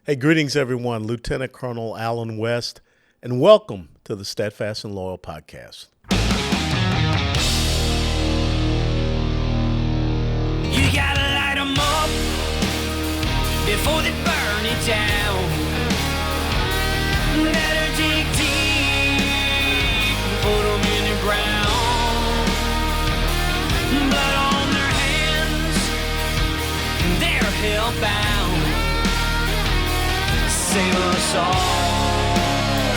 Hey, greetings, everyone. Lieutenant Colonel Alan West, and welcome to the Steadfast and Loyal podcast. You gotta light 'em up before they burn it down. Better dig deep, put 'em in the ground. Blood on their hands, they're hellbound. Save us all.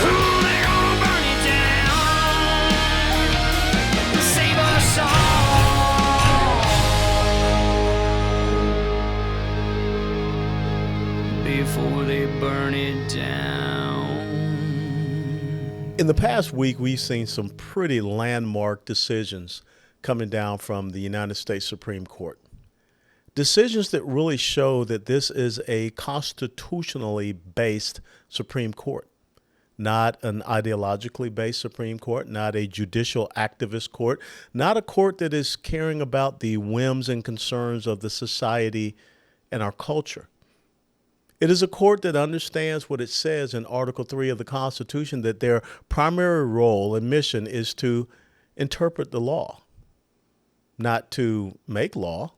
Ooh, they're gonna burn it down. Save us all before they burn it down. In the past week, we've seen some pretty landmark decisions coming down from the United States Supreme Court. Decisions that really show that this is a constitutionally based Supreme Court, not an ideologically based Supreme Court, not a judicial activist court, not a court that is caring about the whims and concerns of the society and our culture. It is a court that understands what it says in Article 3 of the Constitution, that their primary role and mission is to interpret the law, not to make law,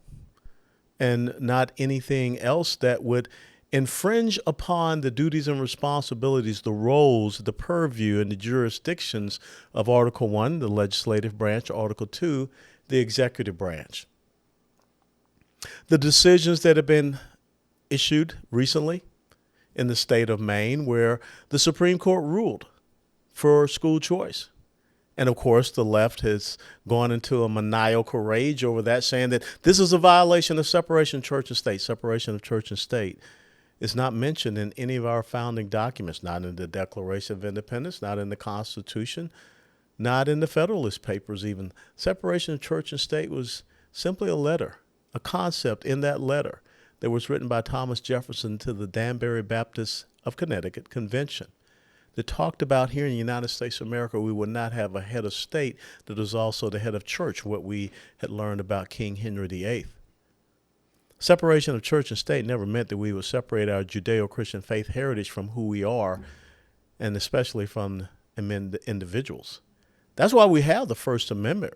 and not anything else that would infringe upon the duties and responsibilities, the roles, the purview, and the jurisdictions of Article 1, the legislative branch, Article 2, the executive branch. The decisions that have been issued recently in the state of Maine, where the Supreme Court ruled for school choice. And of course, the left has gone into a maniacal rage over that, saying that this is a violation of separation of church and state. Separation of church and state is not mentioned in any of our founding documents, not in the Declaration of Independence, not in the Constitution, not in the Federalist Papers even. Separation of church and state was simply a letter, a concept in that letter that was written by Thomas Jefferson to the Danbury Baptist of Connecticut Convention, that talked about here in the United States of America, we would not have a head of state that is also the head of church, what we had learned about King Henry VIII. Separation of church and state never meant that we would separate our Judeo-Christian faith heritage from who we are, and especially from individuals. That's why we have the First Amendment.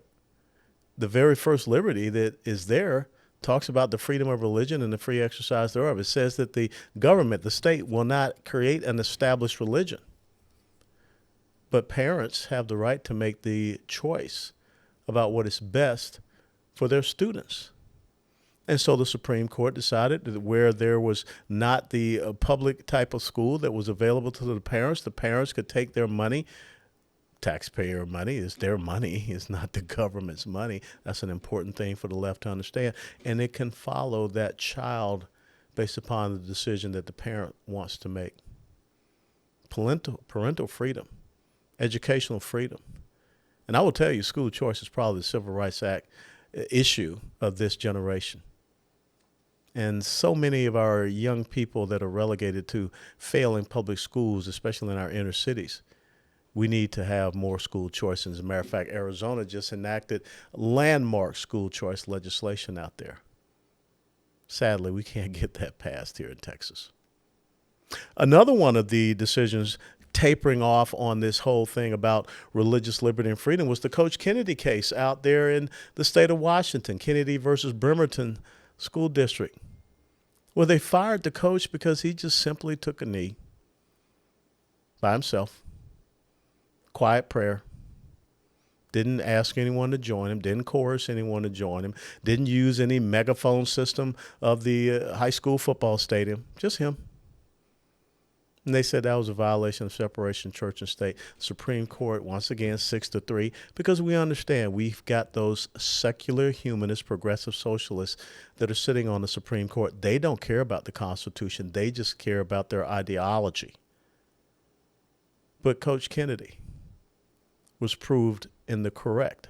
The very first liberty that is there talks about the freedom of religion and the free exercise thereof. It says that the government, the state, will not create an established religion. But parents have the right to make the choice about what is best for their students. And so the Supreme Court decided that where there was not the public type of school that was available to the parents could take their money. Taxpayer money is their money, it's not the government's money. That's an important thing for the left to understand. And it can follow that child based upon the decision that the parent wants to make. Parental freedom. Educational freedom. And I will tell you, school choice is probably the Civil Rights Act issue of this generation. And so many of our young people that are relegated to failing public schools, especially in our inner cities, we need to have more school choice. As a matter of fact, Arizona just enacted landmark school choice legislation out there. Sadly, we can't get that passed here in Texas. Another one of the decisions tapering off on this whole thing about religious liberty and freedom was the Coach Kennedy case out there in the state of Washington, Kennedy versus Bremerton School District, where they fired the coach because he just simply took a knee by himself, quiet prayer, didn't ask anyone to join him, didn't coerce anyone to join him, didn't use any megaphone system of the high school football stadium, just him. And they said that was a violation of separation of church and state. Supreme Court, once again, 6-3, because we understand we've got those secular humanist, progressive socialists that are sitting on the Supreme Court. They don't care about the Constitution. They just care about their ideology. But Coach Kennedy was proved in the correct,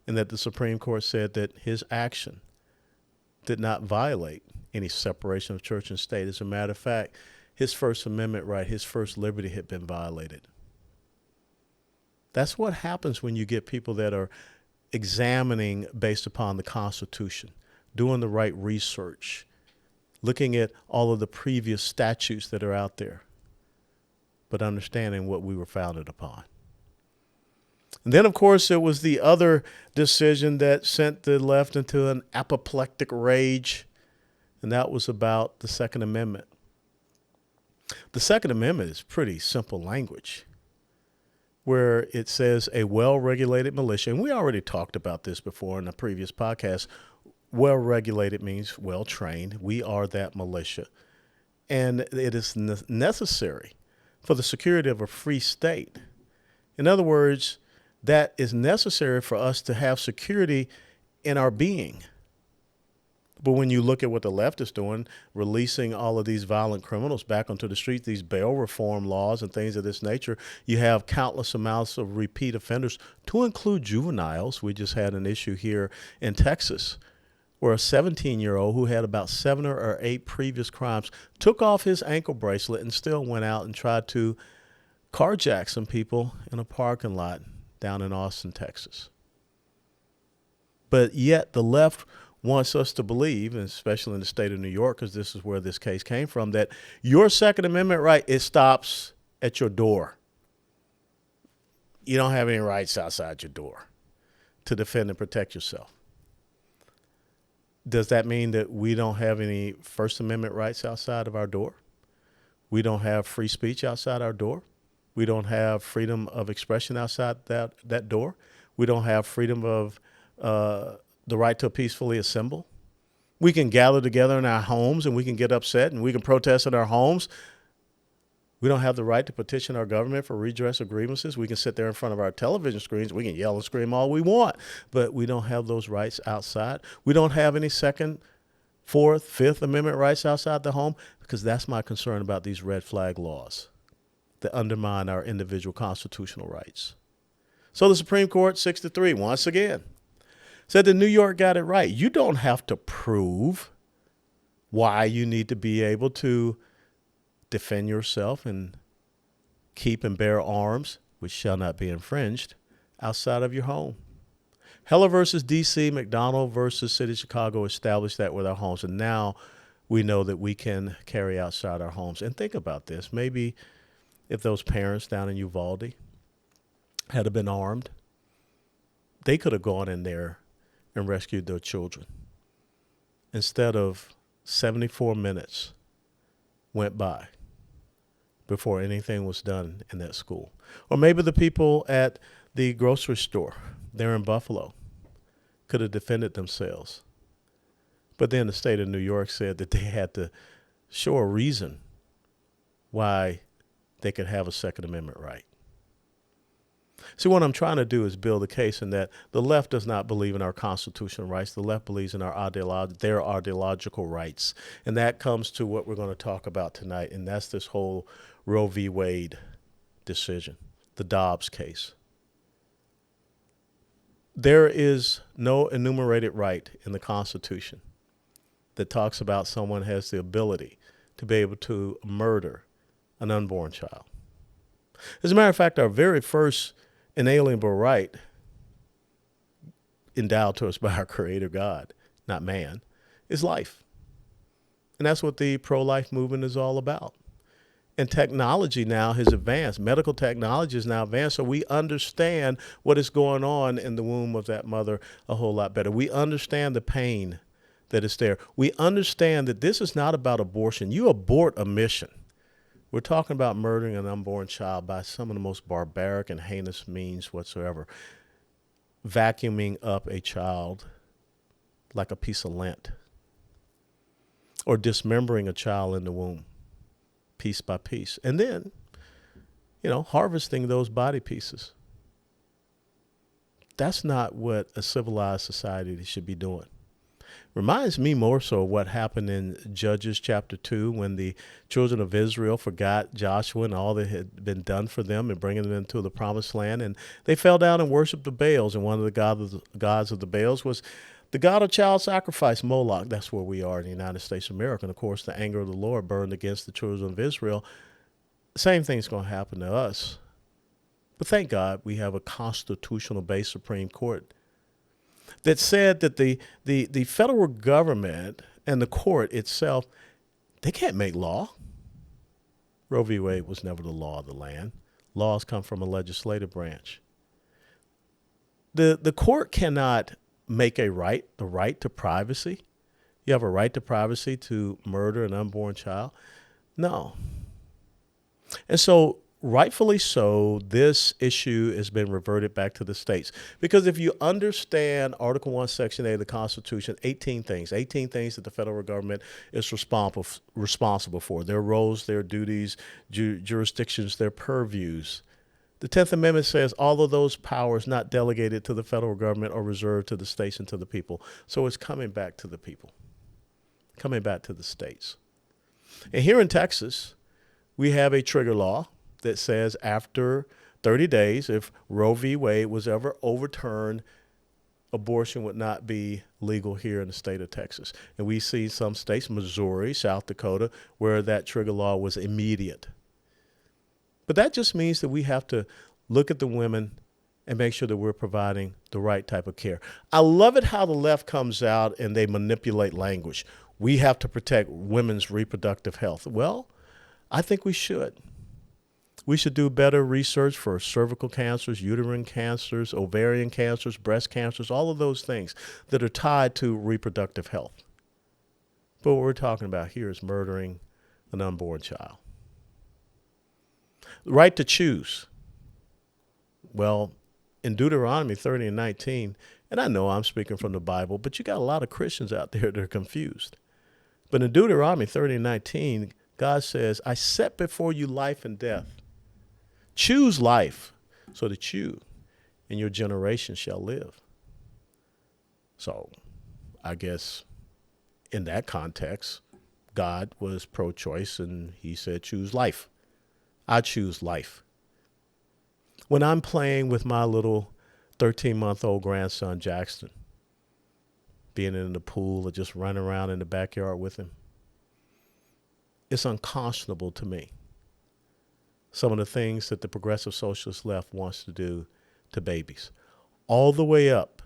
and that the Supreme Court said that his action did not violate any separation of church and state. As a matter of fact, his First Amendment right, his first liberty had been violated. That's what happens when you get people that are examining based upon the Constitution, doing the right research, looking at all of the previous statutes that are out there, but understanding what we were founded upon. And then, of course, there was the other decision that sent the left into an apoplectic rage, and that was about the Second Amendment. The Second Amendment is pretty simple language, where it says a well-regulated militia, and we already talked about this before in a previous podcast. Well-regulated means well-trained. We are that militia. And it is necessary for the security of a free state. In other words, that is necessary for us to have security in our being. But when you look at what the left is doing, releasing all of these violent criminals back onto the streets, these bail reform laws and things of this nature, you have countless amounts of repeat offenders, to include juveniles. We just had an issue here in Texas where a 17-year-old who had about 7 or 8 previous crimes took off his ankle bracelet and still went out and tried to carjack some people in a parking lot down in Austin, Texas. But yet the left wants us to believe, and especially in the state of New York, because this is where this case came from, that your Second Amendment right, it stops at your door. You don't have any rights outside your door to defend and protect yourself. Does that mean that we don't have any First Amendment rights outside of our door? We don't have free speech outside our door? We don't have freedom of expression outside that door? We don't have freedom of the right to peacefully assemble? We can gather together in our homes and we can get upset and we can protest in our homes. We don't have the right to petition our government for redress of grievances. We can sit there in front of our television screens. We can yell and scream all we want, but we don't have those rights outside. We don't have any Second, Fourth, Fifth Amendment rights outside the home, because that's my concern about these red flag laws that undermine our individual constitutional rights. So the Supreme Court, 6-3, once again, said that New York got it right. You don't have to prove why you need to be able to defend yourself and keep and bear arms, which shall not be infringed, outside of your home. Heller versus D.C., McDonald versus City of Chicago established that with our homes. And now we know that we can carry outside our homes. And think about this. Maybe if those parents down in Uvalde had been armed, they could have gone in there and rescued their children. Instead of 74 minutes went by before anything was done in that school. Or maybe the people at the grocery store there in Buffalo could have defended themselves. But then the state of New York said that they had to show a reason why they could have a Second Amendment right. See, what I'm trying to do is build a case in that the left does not believe in our constitutional rights. The left believes in their ideological rights. And that comes to what we're going to talk about tonight, and that's this whole Roe v. Wade decision, the Dobbs case. There is no enumerated right in the Constitution that talks about someone has the ability to be able to murder an unborn child. As a matter of fact, our very first inalienable right endowed to us by our Creator God, not man, is life. And that's what the pro-life movement is all about. And technology now has advanced. Medical technology is now advanced, so we understand what is going on in the womb of that mother a whole lot better. We understand the pain that is there. We understand that this is not about abortion. You abort a mission. We're talking about murdering an unborn child by some of the most barbaric and heinous means whatsoever. Vacuuming up a child like a piece of lint. Or dismembering a child in the womb, piece by piece. And then, harvesting those body pieces. That's not what a civilized society should be doing. Reminds me more so of what happened in Judges chapter 2 when the children of Israel forgot Joshua and all that had been done for them and bringing them into the promised land. And they fell down and worshiped the Baals. And one of the gods of the Baals was the god of child sacrifice, Moloch. That's where we are in the United States of America. And, of course, the anger of the Lord burned against the children of Israel. Same thing's going to happen to us. But thank God we have a constitutional-based Supreme Court that said that the federal government and the court itself They can't make law. Roe v. Wade was never the law of the land. Laws come from a legislative branch. The court cannot make the right to privacy. You have a right to privacy to murder an unborn child? No. And so, rightfully so, this issue has been reverted back to the states. Because if you understand Article 1, Section 8 of the Constitution, 18 things that the federal government is responsible for, their roles, their duties, jurisdictions, their purviews. The 10th Amendment says all of those powers not delegated to the federal government are reserved to the states and to the people. So it's coming back to the people, coming back to the states. And here in Texas, we have a trigger law that says after 30 days, if Roe v. Wade was ever overturned, abortion would not be legal here in the state of Texas. And we see some states, Missouri, South Dakota, where that trigger law was immediate. But that just means that we have to look at the women and make sure that we're providing the right type of care. I love it how the left comes out and they manipulate language. We have to protect women's reproductive health. Well, I think we should. We should do better research for cervical cancers, uterine cancers, ovarian cancers, breast cancers, all of those things that are tied to reproductive health. But what we're talking about here is murdering an unborn child. The right to choose. Well, in Deuteronomy 30 and 19, and I know I'm speaking from the Bible, but you got a lot of Christians out there that are confused. But in Deuteronomy 30 and 19, God says, I set before you life and death. Choose life so that you and your generation shall live. So I guess in that context, God was pro-choice and he said, choose life. I choose life. When I'm playing with my little 13-month-old grandson, Jackson, being in the pool or just running around in the backyard with him, it's unconscionable to me. Some of the things that the progressive socialist left wants to do to babies, all the way up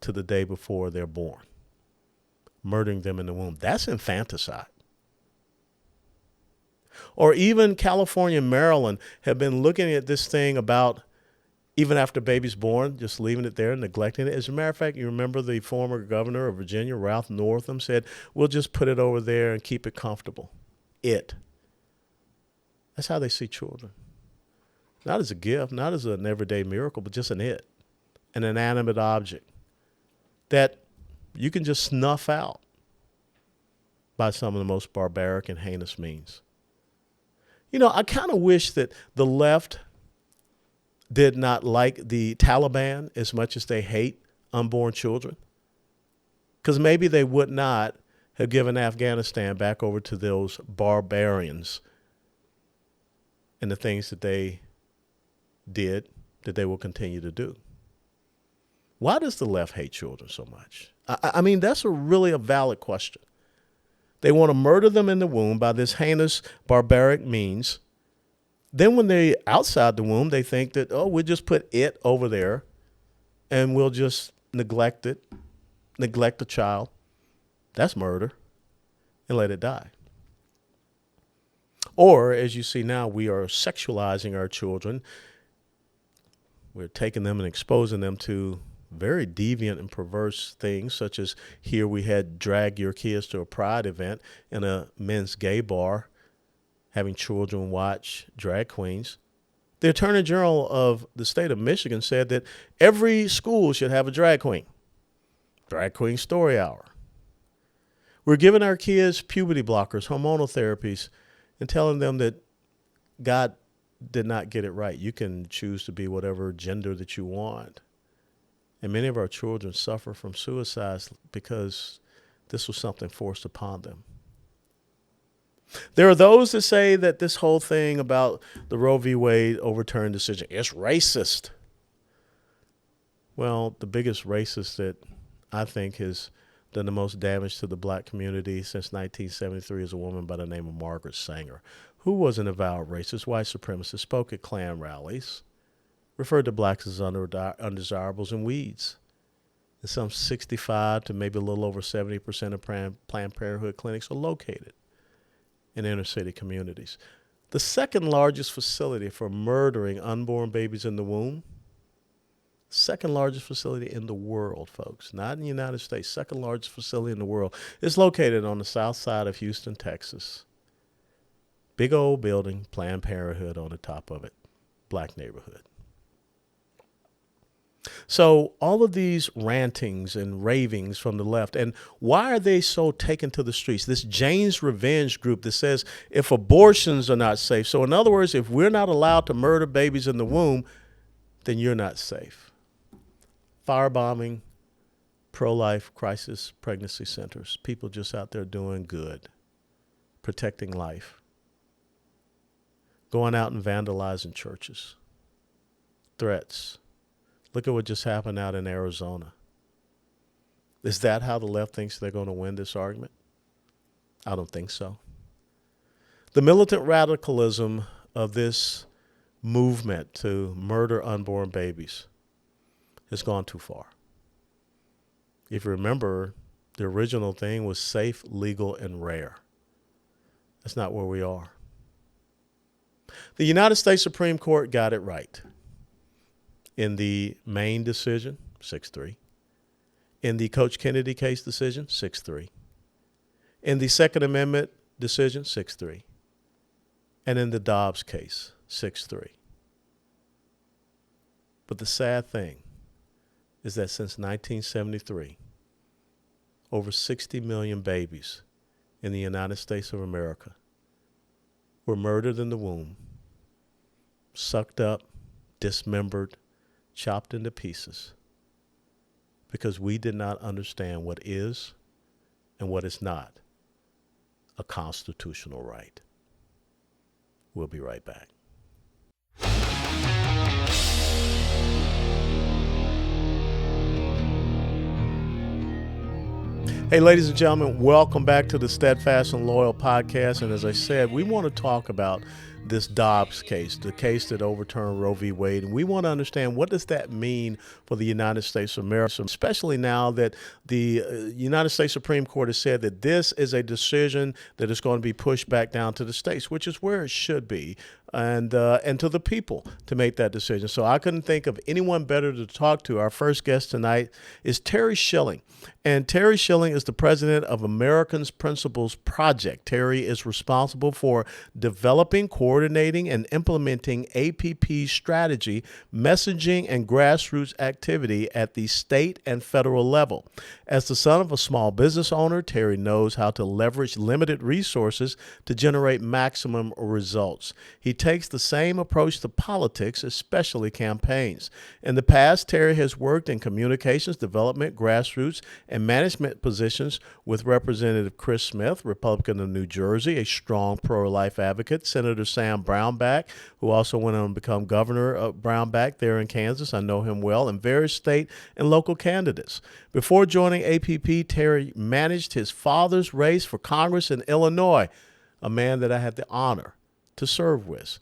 to the day before they're born, murdering them in the womb. That's infanticide. Or even California and Maryland have been looking at this thing about even after baby's born, just leaving it there and neglecting it. As a matter of fact, you remember the former governor of Virginia, Ralph Northam, said, we'll just put it over there and keep it comfortable. That's how they see children. Not as a gift, not as an everyday miracle, but just an inanimate object that you can just snuff out by some of the most barbaric and heinous means. You know, I kind of wish that the left did not like the Taliban as much as they hate unborn children, because maybe they would not have given Afghanistan back over to those barbarians and the things that they did, that they will continue to do. Why does the left hate children so much? I mean, that's really a valid question. They want to murder them in the womb by this heinous, barbaric means. Then when they're outside the womb, they think that, oh, we'll just put it over there and we'll just neglect the child. That's murder, and let it die. Or, as you see now, we are sexualizing our children. We're taking them and exposing them to very deviant and perverse things, such as here we had drag your kids to a pride event in a men's gay bar, having children watch drag queens. The Attorney General of the state of Michigan said that every school should have a drag queen story hour. We're giving our kids puberty blockers, hormonal therapies, and telling them that God did not get it right. You can choose to be whatever gender that you want. And many of our children suffer from suicides because this was something forced upon them. There are those that say that this whole thing about the Roe v. Wade overturned decision is racist. Well, the biggest racist that I think has done the most damage to the black community since 1973 is a woman by the name of Margaret Sanger, who was an avowed racist, white supremacist, spoke at Klan rallies, referred to blacks as undesirables and weeds. And some 65 to maybe a little over 70% of Planned Parenthood clinics are located in inner city communities. The second largest facility for murdering unborn babies in the womb, second largest facility in the world, folks, not in the United States, second largest facility in the world, is located on the south side of Houston, Texas. Big old building, Planned Parenthood on the top of it, black neighborhood. So all of these rantings and ravings from the left, and why are they so taken to the streets? This Jane's Revenge group that says if abortions are not safe, so in other words, if we're not allowed to murder babies in the womb, then you're not safe. Firebombing, pro-life crisis pregnancy centers, people just out there doing good, protecting life, going out and vandalizing churches, threats. Look at what just happened out in Arizona. Is that how the left thinks they're going to win this argument? I don't think so. The militant radicalism of this movement to murder unborn babies has gone too far. If you remember, the original thing was safe, legal, and rare. That's not where we are. The United States Supreme Court got it right. In the Maine decision, 6-3. In the Coach Kennedy case decision, 6-3. In the Second Amendment decision, 6-3. And in the Dobbs case, 6-3. But the sad thing is that since 1973, over 60 million babies in the United States of America were murdered in the womb, sucked up, dismembered, chopped into pieces, because we did not understand what is and what is not a constitutional right. We'll be right back. Hey, ladies and gentlemen, welcome back to the Steadfast and Loyal podcast. And as I said, we want to talk about this Dobbs case, the case that overturned Roe v. Wade. And we want to understand, what does that mean for the United States of America, especially now that the United States Supreme Court has said that this is a decision that is going to be pushed back down to the states, which is where it should be, and to the people to make that decision. So I couldn't think of anyone better to talk to. Our first guest tonight is Terry Schilling. And Terry Schilling is the president of Americans Principles Project. Terry is responsible for developing, coordinating, and implementing APP strategy, messaging, and grassroots activity at the state and federal level. As the son of a small business owner, Terry knows how to leverage limited resources to generate maximum results. He takes the same approach to politics, especially campaigns. In the past, Terry has worked in communications, development, grassroots, and management positions with Representative Chris Smith, Republican of New Jersey, a strong pro-life advocate, Senator Sam Brownback, who also went on to become Governor of Brownback there in Kansas. I know him well, and various state and local candidates. Before joining APP, Terry managed his father's race for Congress in Illinois, a man that I had the honor to serve with.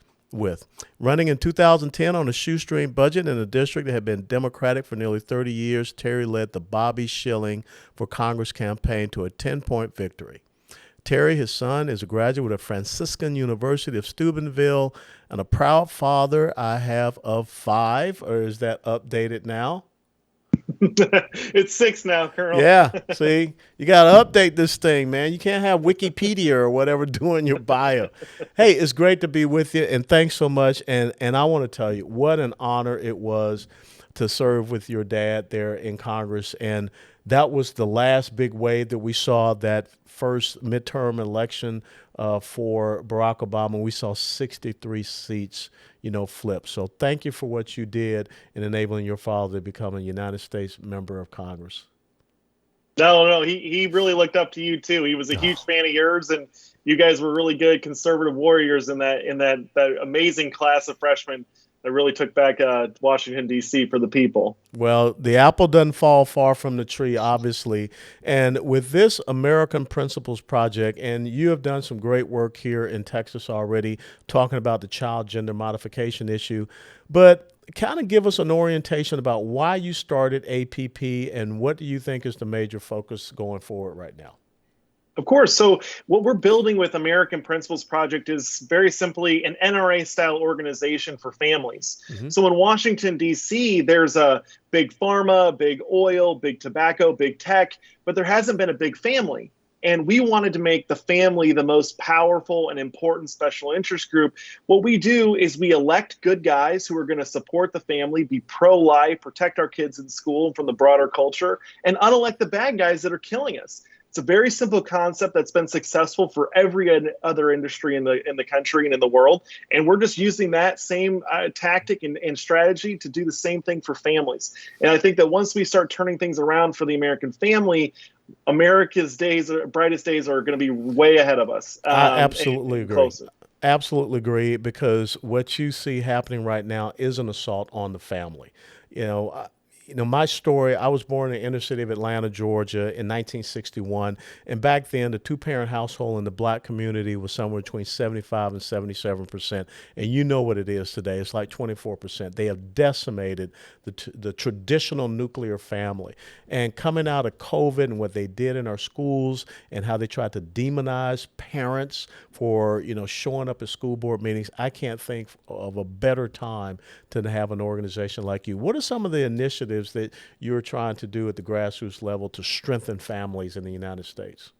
Running in 2010 on a shoestring budget in a district that had been Democratic for nearly 30 years, Terry led the Bobby Schilling for Congress campaign to a 10-point victory. Terry, his son, is a graduate of Franciscan University of Steubenville and a proud father, I have, of 5, or is that updated now? It's 6 now, Colonel. Yeah, see, you got to update this thing, man. You can't have Wikipedia or whatever doing your bio. Hey, it's great to be with you, and thanks so much. And I want to tell you what an honor it was to serve with your dad there in Congress. And that was the last big wave that we saw, that first midterm election for Barack Obama. We saw 63 seats, flip. So thank you for what you did in enabling your father to become a United States member of Congress. No, he really looked up to you too. He was a huge fan of yours, and you guys were really good conservative warriors in that amazing class of freshmen that really took back Washington, D.C. for the people. Well, the apple doesn't fall far from the tree, obviously. And with this American Principles Project, and you have done some great work here in Texas already, talking about the child gender modification issue. But kind of give us an orientation about why you started APP and what do you think is the major focus going forward right now? Of course. So what we're building with American Principles Project is very simply an NRA style organization for families. Hmm. So in Washington, D.C., there's a big pharma, big oil, big tobacco, big tech, but there hasn't been a big family. And we wanted to make the family the most powerful and important special interest group. What we do is we elect good guys who are going to support the family, be pro-life, protect our kids in school and from the broader culture, and unelect the bad guys that are killing us. It's a very simple concept that's been successful for every other industry in the country and in the world. And we're just using that same tactic and strategy to do the same thing for families. And I think that once we start turning things around for the American family, America's brightest days are going to be way ahead of us. I absolutely and agree. closer. Absolutely agree, because what you see happening right now is an assault on the family. You know, my story, I was born in the inner city of Atlanta, Georgia in 1961. And back then, the two-parent household in the black community was somewhere between 75 and 77%. And you know what it is today. It's like 24%. They have decimated the traditional nuclear family. And coming out of COVID and what they did in our schools and how they tried to demonize parents for, showing up at school board meetings, I can't think of a better time to have an organization like you. What are some of the initiatives that you're trying to do at the grassroots level to strengthen families in the United States?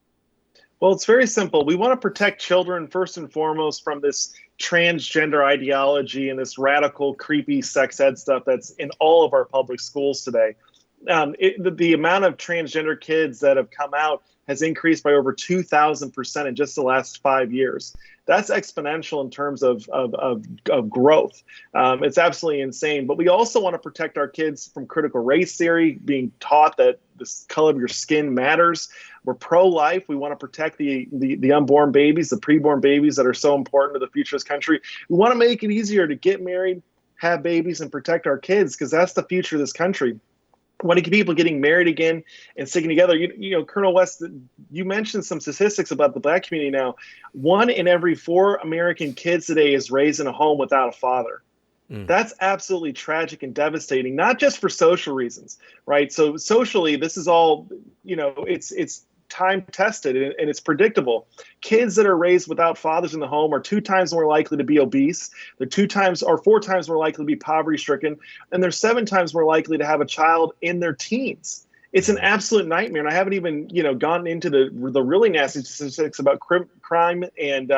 Well, it's very simple. We want to protect children first and foremost from this transgender ideology and this radical, creepy sex ed stuff that's in all of our public schools today. The amount of transgender kids that have come out has increased by over 2,000% in just the last 5 years. That's exponential in terms of growth. It's absolutely insane. But we also want to protect our kids from critical race theory, being taught that the color of your skin matters. We're pro-life. We want to protect the unborn babies, the preborn babies that are so important to the future of this country. We want to make it easier to get married, have babies, and protect our kids, because that's the future of this country. When people getting married again and sticking together, Colonel West, you mentioned some statistics about the black community now. 1 in every 4 American kids today is raised in a home without a father. That's absolutely tragic and devastating, not just for social reasons, right? So socially, this is all, it's time tested and it's predictable. Kids that are raised without fathers in the home are 2 times more likely to be obese. They're 2 times or 4 times more likely to be poverty stricken. And they're 7 times more likely to have a child in their teens. It's an absolute nightmare. And I haven't even, gone into the really nasty statistics about crime and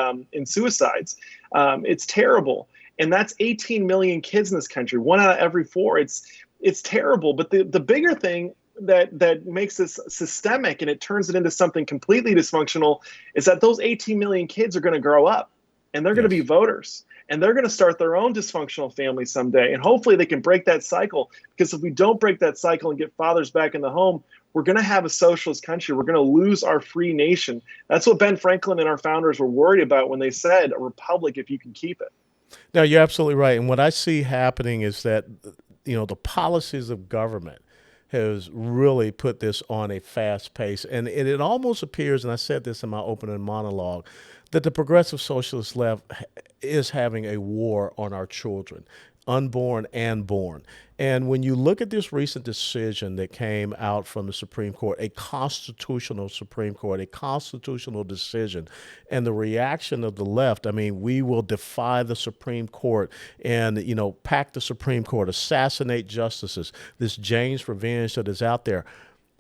suicides. It's terrible. And that's 18 million kids in this country, 1 out of every 4. It's terrible. But the bigger thing that makes this systemic and it turns it into something completely dysfunctional is that those 18 million kids are going to grow up and they're going to be voters and they're going to start their own dysfunctional family someday. And hopefully they can break that cycle, because if we don't break that cycle and get fathers back in the home, we're going to have a socialist country. We're going to lose our free nation. That's what Ben Franklin and our founders were worried about when they said a republic if you can keep it. No, you're absolutely right. And what I see happening is that, the policies of government has really put this on a fast pace. And it almost appears, and I said this in my opening monologue, that the progressive socialist left is having a war on our children, unborn and born. And when you look at this recent decision that came out from the Supreme Court, a constitutional Supreme Court, a constitutional decision, and the reaction of the left, I mean, we will defy the Supreme Court and, pack the Supreme Court, assassinate justices, this James revenge that is out there.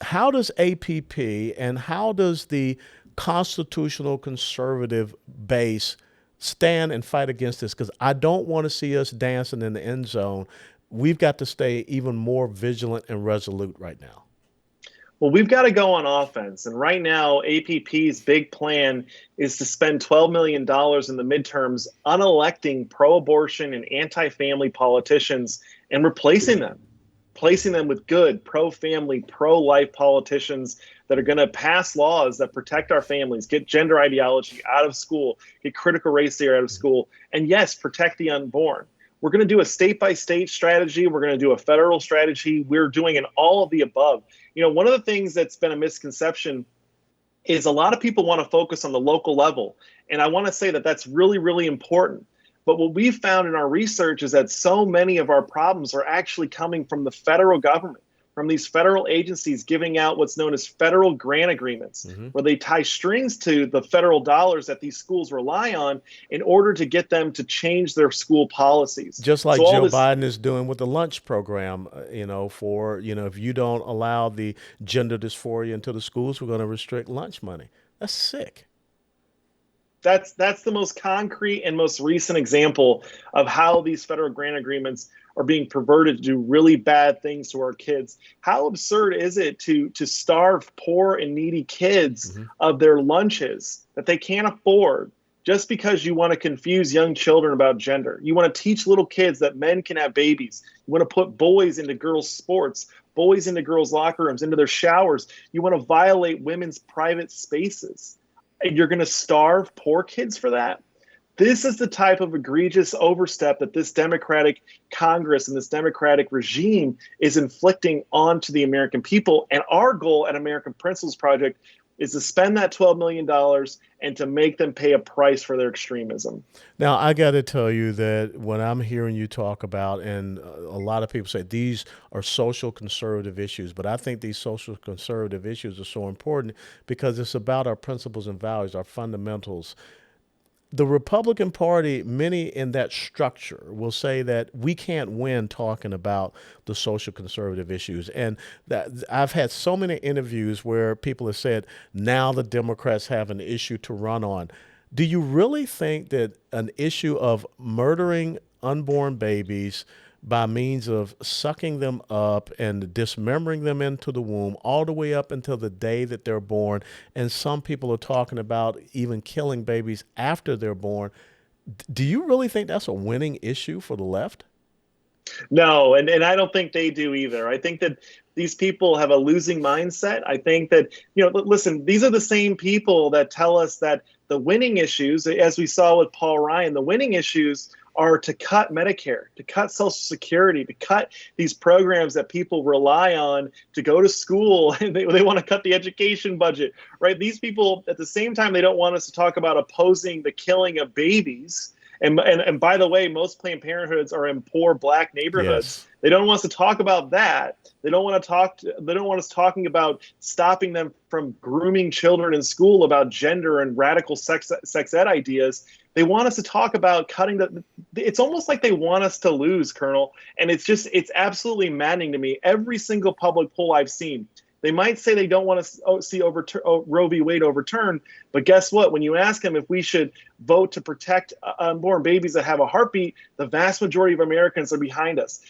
How does APP and how does the constitutional conservative base stand and fight against this? Because I don't want to see us dancing in the end zone. We've got to stay even more vigilant and resolute right now. Well, we've got to go on offense. And right now, APP's big plan is to spend $12 million in the midterms unelecting pro-abortion and anti-family politicians and replacing them with good pro-family, pro-life politicians that are going to pass laws that protect our families, get gender ideology out of school, get critical race theory out of school, and yes, protect the unborn. We're going to do a state-by-state strategy. We're going to do a federal strategy. We're doing an all of the above. One of the things that's been a misconception is a lot of people want to focus on the local level. And I want to say that that's really, really important. But what we've found in our research is that so many of our problems are actually coming from the federal government. from these federal agencies giving out what's known as federal grant agreements, where they tie strings to the federal dollars that these schools rely on in order to get them to change their school policies. Just like So all Joe this, Biden is doing with the lunch program, if you don't allow the gender dysphoria into the schools, we're going to restrict lunch money. That's sick. that's the most concrete and most recent example of how these federal grant agreements are being perverted to do really bad things to our kids. How absurd is it to starve poor and needy kids of their lunches that they can't afford just because you want to confuse young children about gender? You want to teach little kids that men can have babies. You want to put boys into girls' sports, boys into girls' locker rooms, into their showers. You want to violate women's private spaces. And you're going to starve poor kids for that? This is the type of egregious overstep that this Democratic Congress and this Democratic regime is inflicting onto the American people. And our goal at American Principles Project is to spend that $12 million and to make them pay a price for their extremism. Now, I got to tell you that when I'm hearing you talk about, and a lot of people say these are social conservative issues, but I think these social conservative issues are so important because it's about our principles and values, our fundamentals. The Republican Party, many in that structure will say that we can't win talking about the social conservative issues. And that I've had so many interviews where people have said, now the Democrats have an issue to run on. Do you really think that an issue of murdering unborn babies by means of sucking them up and dismembering them into the womb all the way up until the day that they're born, and some people are talking about even killing babies after they're born, do you really think that's a winning issue for the left? No, and I don't think they do either. I think that these people have a losing mindset. I think that, listen, these are the same people that tell us that the winning issues, as we saw with Paul Ryan, the winning issues are to cut Medicare, to cut Social Security, to cut these programs that people rely on to go to school, and they want to cut the education budget, right? These people, at the same time, they don't want us to talk about opposing the killing of babies. And by the way, most Planned Parenthoods are in poor Black neighborhoods. Yes. They don't want us to talk about that. They don't want us talking about stopping them from grooming children in school about gender and radical sex ed ideas. They want us to talk about cutting it's almost like they want us to lose, Colonel. And it's absolutely maddening to me. Every single public poll I've seen, they might say they don't want to see Roe v. Wade overturned, but guess what? When you ask them if we should vote to protect unborn babies that have a heartbeat, the vast majority of Americans are behind us.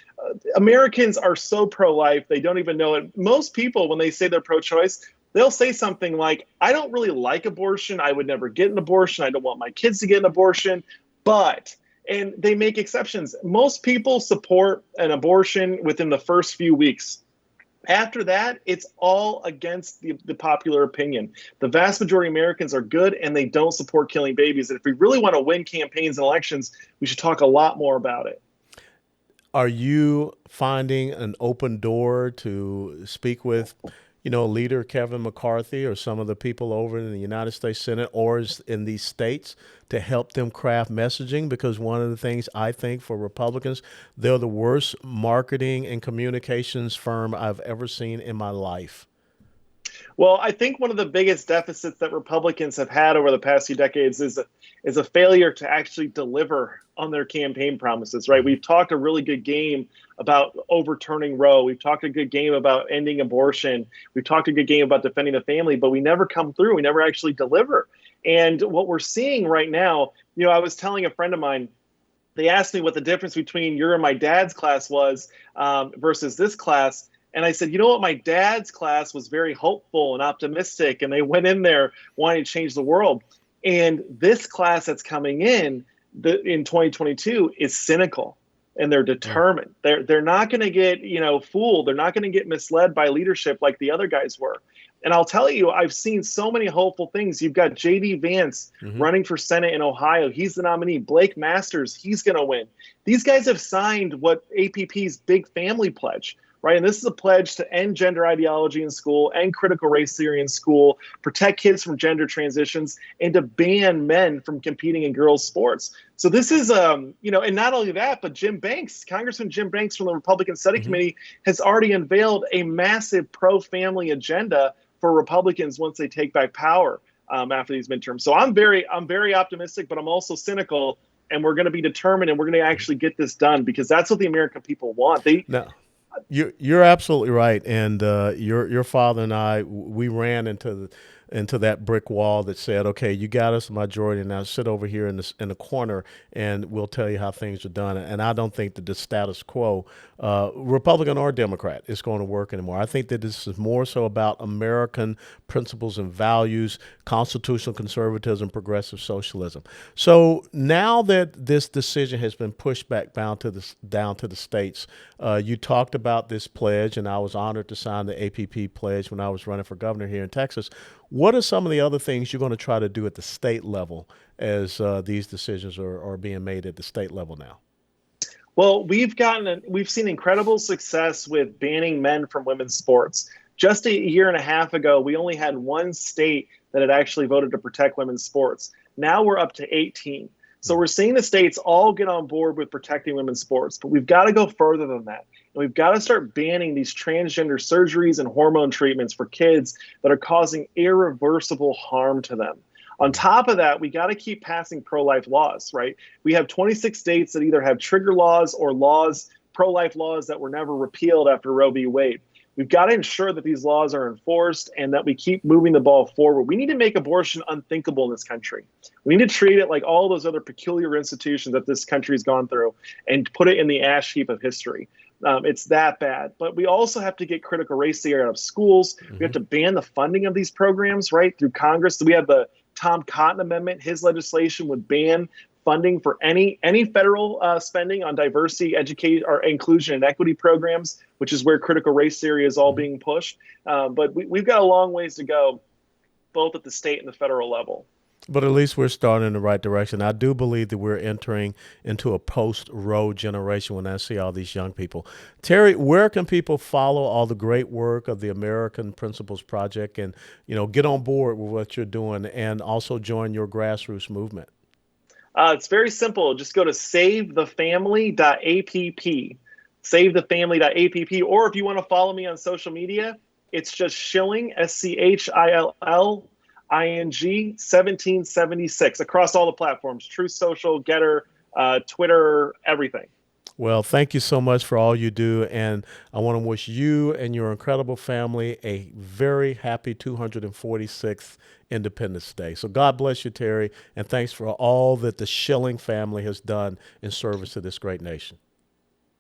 Americans are so pro-life, they don't even know it. Most people, when they say they're pro-choice, they'll say something like, I don't really like abortion. I would never get an abortion. I don't want my kids to get an abortion. But, and they make exceptions. Most people support an abortion within the first few weeks. After that, it's all against the popular opinion. The vast majority of Americans are good, and they don't support killing babies. And if we really want to win campaigns and elections, we should talk a lot more about it. Are you finding an open door to speak with, leader Kevin McCarthy or some of the people over in the United States Senate or in these states to help them craft messaging? Because one of the things I think for Republicans, they're the worst marketing and communications firm I've ever seen in my life. Well, I think one of the biggest deficits that Republicans have had over the past few decades is a failure to actually deliver on their campaign promises, right? We've talked a really good game about overturning Roe. We've talked a good game about ending abortion. We've talked a good game about defending the family, but we never come through. We never actually deliver. And what we're seeing right now, I was telling a friend of mine, they asked me what the difference between your and my dad's class was versus this class. And I said, you know what? My dad's class was very hopeful and optimistic, and they went in there wanting to change the world. And this class that's coming in 2022 is cynical, and they're determined. They're not going to get fooled. They're not going to get misled by leadership like the other guys were. And I'll tell you, I've seen so many hopeful things. You've got J.D. Vance running for Senate in Ohio. He's the nominee. Blake Masters, he's going to win. These guys have signed what APP's big family pledge, right? And this is a pledge to end gender ideology in school, end critical race theory in school, protect kids from gender transitions, and to ban men from competing in girls' sports. So this is, and not only that, but Congressman Jim Banks from the Republican Study Committee has already unveiled a massive pro-family agenda for Republicans once they take back power after these midterms. So I'm very optimistic, but I'm also cynical. And we're going to be determined, and we're going to actually get this done because that's what the American people want. You're absolutely right. And your father and I, we ran into that brick wall that said, okay, you got us a majority, now sit over here in the corner and we'll tell you how things are done. And I don't think that the status quo, Republican or Democrat, is going to work anymore. I think that this is more so about American principles and values, constitutional conservatism, progressive socialism. So now that this decision has been pushed back down to the states, you talked about this pledge, and I was honored to sign the APP pledge when I was running for governor here in Texas. What are some of the other things you're going to try to do at the state level as these decisions are being made at the state level now? Well, we've seen incredible success with banning men from women's sports. Just a year and a half ago, we only had one state that had actually voted to protect women's sports. Now we're up to 18. So we're seeing the states all get on board with protecting women's sports, but we've got to go further than that. And we've got to start banning these transgender surgeries and hormone treatments for kids that are causing irreversible harm to them. On top of that, we got to keep passing pro-life laws, right? We have 26 states that either have trigger laws or pro-life laws that were never repealed after Roe v. Wade. We've got to ensure that these laws are enforced and that we keep moving the ball forward. We need to make abortion unthinkable in this country. We need to treat it like all those other peculiar institutions that this country has gone through and put it in the ash heap of history. It's that bad. But we also have to get critical race theory out of schools. We have to ban the funding of these programs, right, through Congress. We have the Tom Cotton Amendment. His legislation would ban funding for any federal spending on diversity, education, or inclusion and equity programs, which is where critical race theory is all being pushed. But we've got a long ways to go, both at the state and the federal level. But at least we're starting in the right direction. I do believe that we're entering into a post-Roe generation when I see all these young people. Terry, where can people follow all the great work of the American Principles Project and, get on board with what you're doing and also join your grassroots movement? It's very simple. Just go to savethefamily.app, savethefamily.app, or if you want to follow me on social media, it's just Schilling, Schilling 1776 across all the platforms, Truth Social, Getter, Twitter, everything. Well, thank you so much for all you do, and I want to wish you and your incredible family a very happy 246th Independence Day. So God bless you, Terry, and thanks for all that the Schilling family has done in service to this great nation.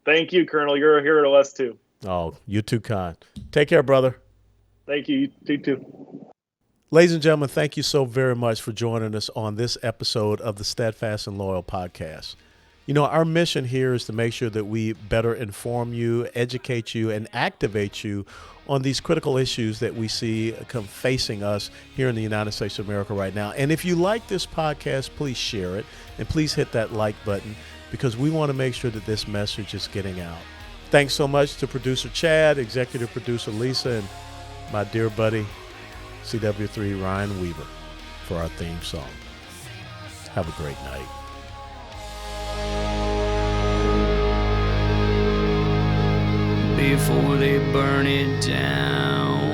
Thank you, Colonel. You're a hero to us, too. Oh, you're too kind. Take care, brother. Thank you. You too. Ladies and gentlemen, thank you so very much for joining us on this episode of the Steadfast and Loyal podcast. Our mission here is to make sure that we better inform you, educate you, and activate you on these critical issues that we see come facing us here in the United States of America right now. And if you like this podcast, please share it and please hit that like button because we want to make sure that this message is getting out. Thanks so much to producer Chad, executive producer Lisa, and my dear buddy CW3 Ryan Weaver for our theme song. Have a great night. Before they burn it down.